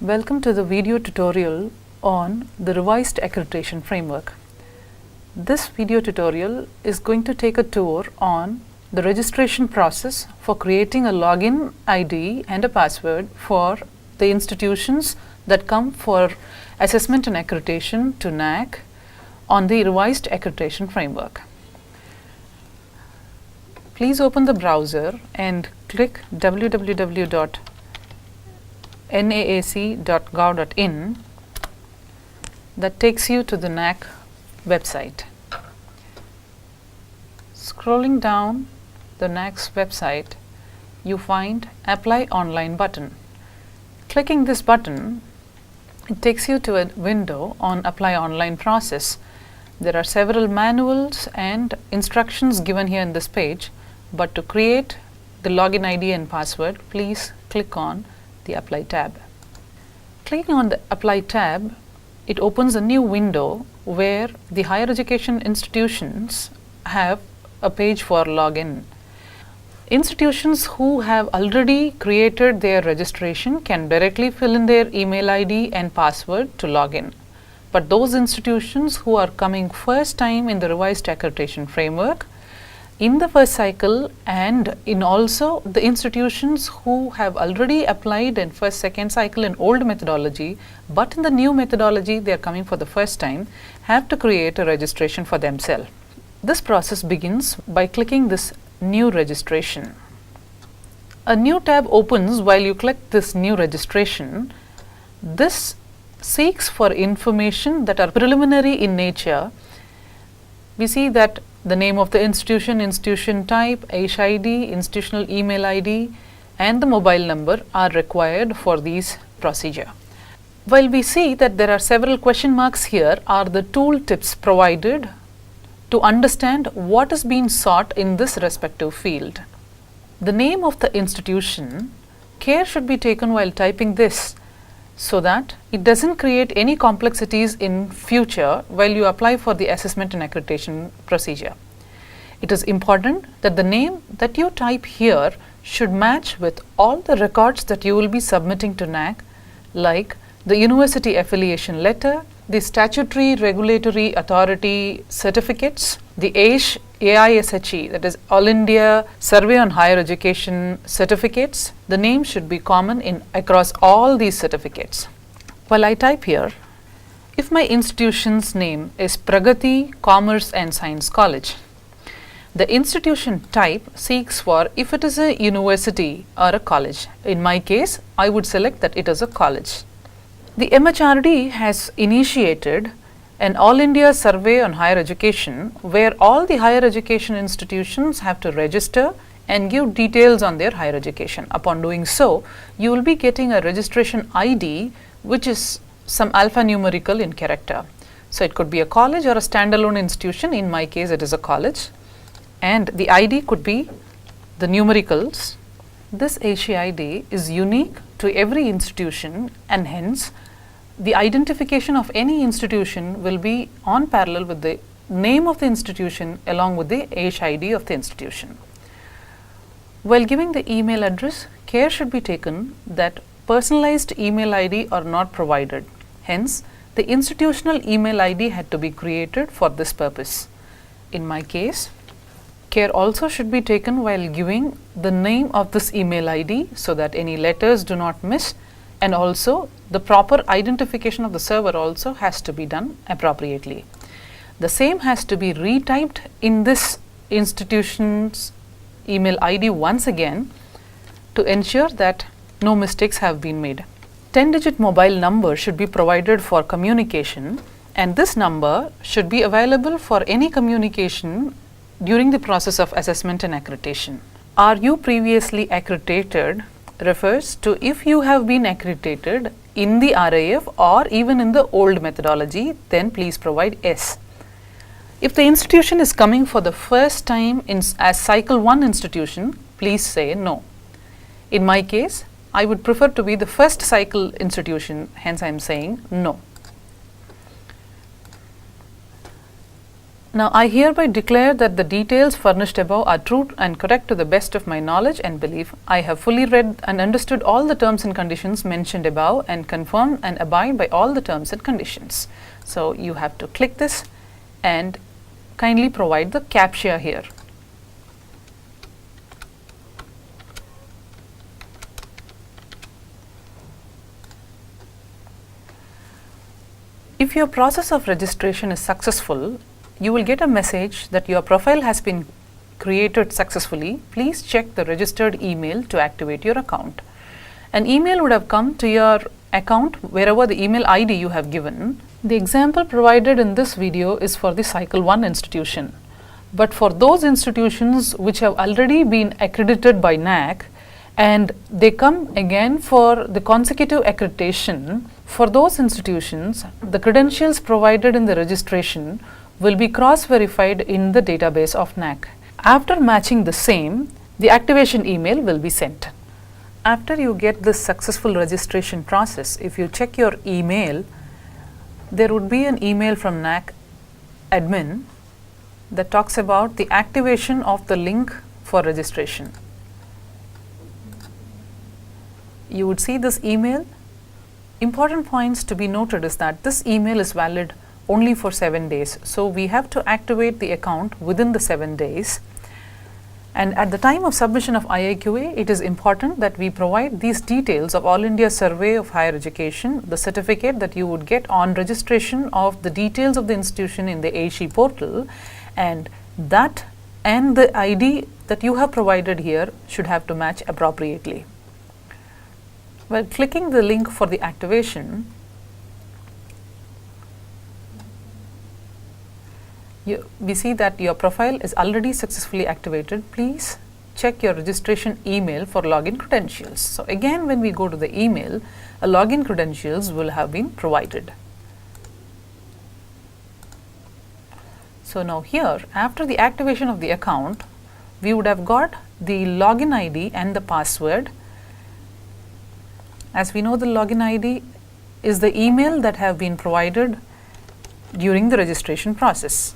Welcome to the video tutorial on the revised accreditation framework. This video tutorial is going to take a tour on the registration process for creating a login ID and a password for the institutions that come for assessment and accreditation to NAAC on the revised accreditation framework. Please open the browser and click www.naac.gov.in. That takes you to the NAAC website. Scrolling down the NAAC's website, you find Apply Online button. Clicking this button, it takes you to a window on Apply Online process. There are several manuals and instructions given here in this page, but to create the login ID and password, please click on the Apply tab. Clicking on the Apply tab, it opens a new window where the higher education institutions have a page for login. Institutions who have already created their registration can directly fill in their email ID and password to log in. But those institutions who are coming first time in the revised accreditation framework, in the first cycle, and in also the institutions who have already applied in first, second cycle in old methodology, but in the new methodology they are coming for the first time, have to create a registration for themselves. This process begins by clicking this new registration. A new tab opens while you click this new registration. This seeks for information that are preliminary in nature. We see that the name of the institution, institution type, HID, institutional email ID, and the mobile number are required for these procedure. While we see that there are several question marks here are the tool tips provided to understand what is being sought in this respective field. The name of the institution, care should be taken while typing this so that it doesn't create any complexities in future while you apply for the assessment and accreditation procedure. It is important that the name that you type here should match with all the records that you will be submitting to NAAC, like the university affiliation letter, the statutory regulatory authority certificates, the AISHE, that is All India Survey on Higher Education certificates. The name should be common across all these certificates. While I type here, if my institution's name is Pragati Commerce and Science College, the institution type seeks for if it is a university or a college. In my case, I would select that it is a college. The MHRD has initiated an All India Survey on Higher Education where all the higher education institutions have to register and give details on their higher education. Upon doing so, you will be getting a registration ID which is some alphanumerical in character. So it could be a college or a standalone institution. In my case, it is a college. And the ID could be the numericals. This HID is unique to every institution, and hence the identification of any institution will be on parallel with the name of the institution along with the HID of the institution. While giving the email address, care should be taken that personalized email ID are not provided. Hence, the institutional email ID had to be created for this purpose. In my case, care also should be taken while giving the name of this email ID so that any letters do not miss, and also the proper identification of the server also has to be done appropriately. The same has to be retyped in this institution's email ID once again to ensure that no mistakes have been made. 10-digit mobile number should be provided for communication, and this number should be available for any communication during the process of assessment and accreditation. Are you previously accredited refers to if you have been accredited in the RIF or even in the old methodology, then please provide yes. If the institution is coming for the first time as cycle 1 institution, please say no. In my case, I would prefer to be the first cycle institution, hence I am saying no. Now, I hereby declare that the details furnished above are true and correct to the best of my knowledge and belief. I have fully read and understood all the terms and conditions mentioned above and confirm and abide by all the terms and conditions. So, you have to click this and kindly provide the CAPTCHA here. If your process of registration is successful, you will get a message that your profile has been created successfully. Please check the registered email to activate your account. An email would have come to your account wherever the email ID you have given. The example provided in this video is for the Cycle 1 institution. But for those institutions which have already been accredited by NAAC and they come again for the consecutive accreditation, for those institutions, the credentials provided in the registration will be cross-verified in the database of NAAC. After matching the same, the activation email will be sent. After you get this successful registration process, if you check your email, there would be an email from NAAC admin that talks about the activation of the link for registration. You would see this email. Important points to be noted is that this email is valid only for 7 days. So, we have to activate the account within the 7 days. And at the time of submission of IIQA, it is important that we provide these details of All India Survey of Higher Education, the certificate that you would get on registration of the details of the institution in the AISHE portal, and that and the ID that you have provided here should have to match appropriately. While clicking the link for the activation, we see that your profile is already successfully activated. Please check your registration email for login credentials. So, again when we go to the email, a login credentials will have been provided. So, now here after the activation of the account, we would have got the login ID and the password. As we know, the login ID is the email that have been provided during the registration process.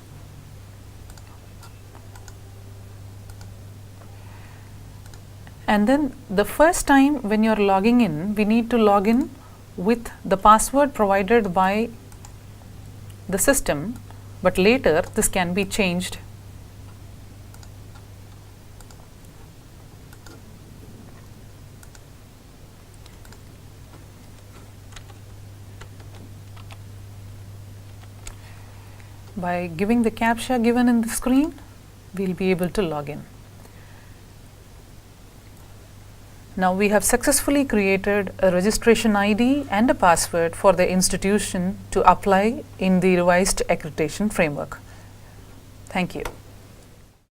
And then the first time when you are logging in, we need to log in with the password provided by the system, but later this can be changed. By giving the CAPTCHA given in the screen, we will be able to log in. Now, we have successfully created a registration ID and a password for the institution to apply in the revised accreditation framework. Thank you.